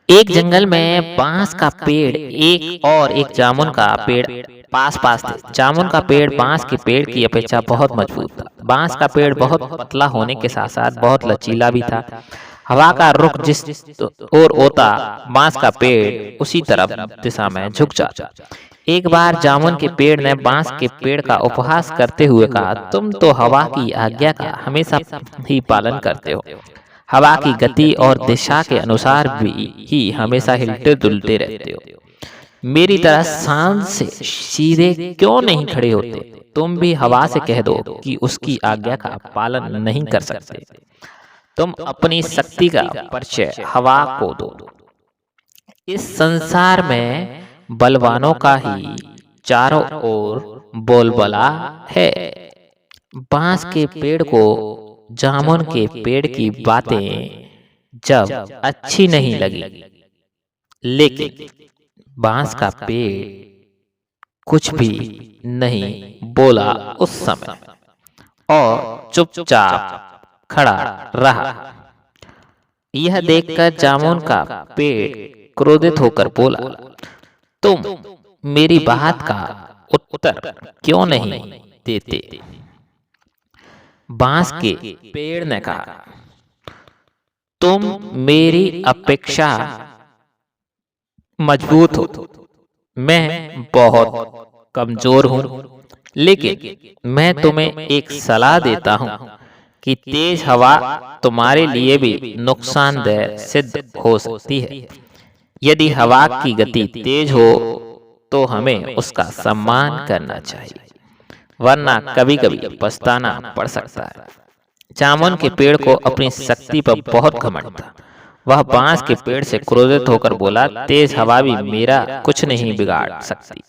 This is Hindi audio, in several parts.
एक जंगल में बांस का पेड़ एक जामुन का पेड़ पास पास थे। जामुन का पेड़ बांस के पेड़ की अपेक्षा बहुत मजबूत था। बांस का पेड़ बहुत पतला होने के साथ साथ बहुत लचीला भी था। हवा का रुख जिस ओर होता, बांस का पेड़ उसी तरफ दिशा में झुक जाता। एक बार जामुन के पेड़ ने बांस के पेड़ का उपहास करते हुए कहा, तुम तो हवा की आज्ञा का हमेशा ही पालन करते हो। हवा की गति और दिशा के अनुसार भी ही हमेशा हिलते डुलते रहते हो। मेरी तरह शांत से सीधे क्यों नहीं खड़े होते? तुम भी हवा से कह दो कि उसकी आज्ञा का पालन नहीं कर सकते। तुम अपनी शक्ति का परिचय हवा को दो। इस संसार में बलवानों का ही चारों ओर बोलबाला है। बांस के पेड़ को जामुन के पेड़ की बातें जब अच्छी नहीं लगी, लेकिन बांस का पेड़ कुछ भी नहीं बोला उस समय और चुपचाप खड़ा रहा। यह देखकर जामुन का पेड़ क्रोधित होकर बोला, तुम मेरी बात का उत्तर क्यों नहीं देते? बांस के पेड़ ने कहा, तुम मेरी अपेक्षा मजबूत हो। मैं बहुत कमजोर हूं, लेकिन मैं तुम्हें एक सलाह देता हूं कि तेज हवा तुम्हारे लिए भी नुकसानदेह सिद्ध हो सकती है। यदि हवा की गति तेज हो तो हमें उसका सम्मान करना चाहिए, वरना कभी कभी पछताना पड़ सकता है। जामुन के पेड़ को अपनी शक्ति पर बहुत घमंड था। वह बांस के पेड़ से क्रोधित होकर बोला, तेज हवा भी मेरा कुछ नहीं बिगाड़ सकती।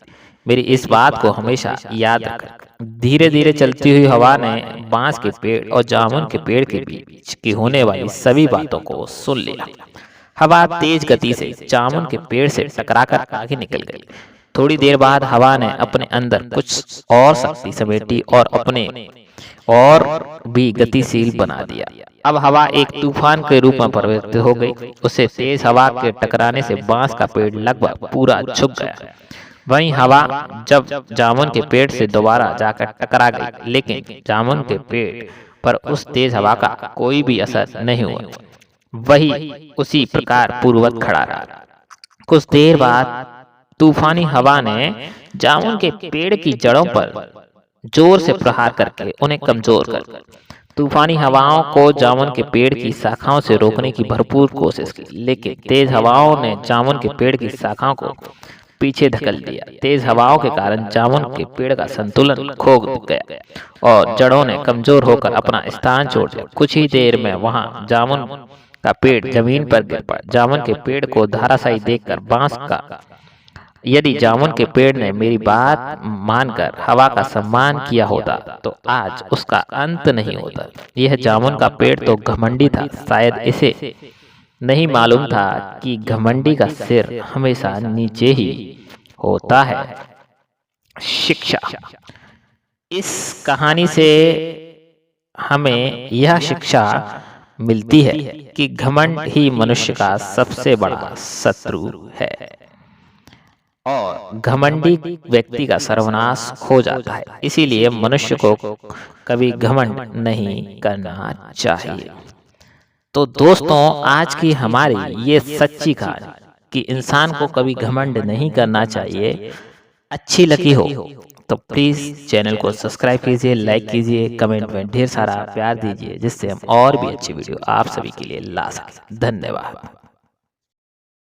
मेरी इस बात को हमेशा याद रखना। धीरे धीरे चलती हुई हवा ने बांस के पेड़ और जामुन के पेड़ के बीच की होने वाली सभी बातों को सुन लिया। हवा तेज गति से जामुन के पेड़ से टकराकर आगे निकल गई। थोड़ी देर बाद हवा ने अपने अंदर कुछ और शक्ति समेटी और अपने और भी गतिशील बना दिया। अब हवा एक तूफान के रूप में परिवर्तित हो गई। उसे तेज हवा के टकराने से बांस का पेड़ लगभग पूरा झुक गया। वहीं हवा जब जामुन के पेड़ से दोबारा जाकर टकरा गई, लेकिन जामुन के पेड़ पर उस तेज हवा का कोई भी असर नहीं हुआ। वही उसी प्रकार पूर्ववत खड़ा रहा। कुछ देर बाद तूफानी हवा ने जामुन के पेड़ की जड़ों पर जोर से प्रहार करके उन्हें कमजोर कर दिया। तूफानी हवाओं को जामुन के पेड़ की शाखाओं से रोकने की भरपूर कोशिश की, लेकिन तेज हवाओं ने जामुन के पेड़ की शाखाओं को पीछे धकेल दिया। तेज हवाओं के कारण जामुन के पेड़ का संतुलन खो गया और जड़ों ने कमजोर होकर अपना स्थान छोड़ दिया। कुछ ही देर में वहां जामुन का पेड़ जमीन पर गिर पड़ा। जामुन के पेड़ को धराशायी देखकर बांस का, यदि जामुन के पेड़ ने मेरी बात मानकर हवा का सम्मान किया होता तो आज उसका अंत नहीं होता। यह जामुन का पेड़ तो घमंडी था। शायद इसे नहीं मालूम था कि घमंडी का सिर हमेशा नीचे ही होता है। शिक्षा। इस कहानी से हमें यह शिक्षा मिलती है कि घमंड ही मनुष्य का सबसे बड़ा शत्रु है और घमंडी व्यक्ति का सर्वनाश हो जाता है। इसीलिए मनुष्य को कभी घमंड नहीं करना चाहिए। तो दोस्तों, आज की हमारी ये सच्ची कहानी कि इंसान को कभी घमंड नहीं करना चाहिए अच्छी लगी हो तो प्लीज चैनल को सब्सक्राइब कीजिए, लाइक कीजिए, कमेंट में ढेर सारा प्यार दीजिए, जिससे हम और भी अच्छी वीडियो आप सभी के लिए ला सकें। धन्यवाद।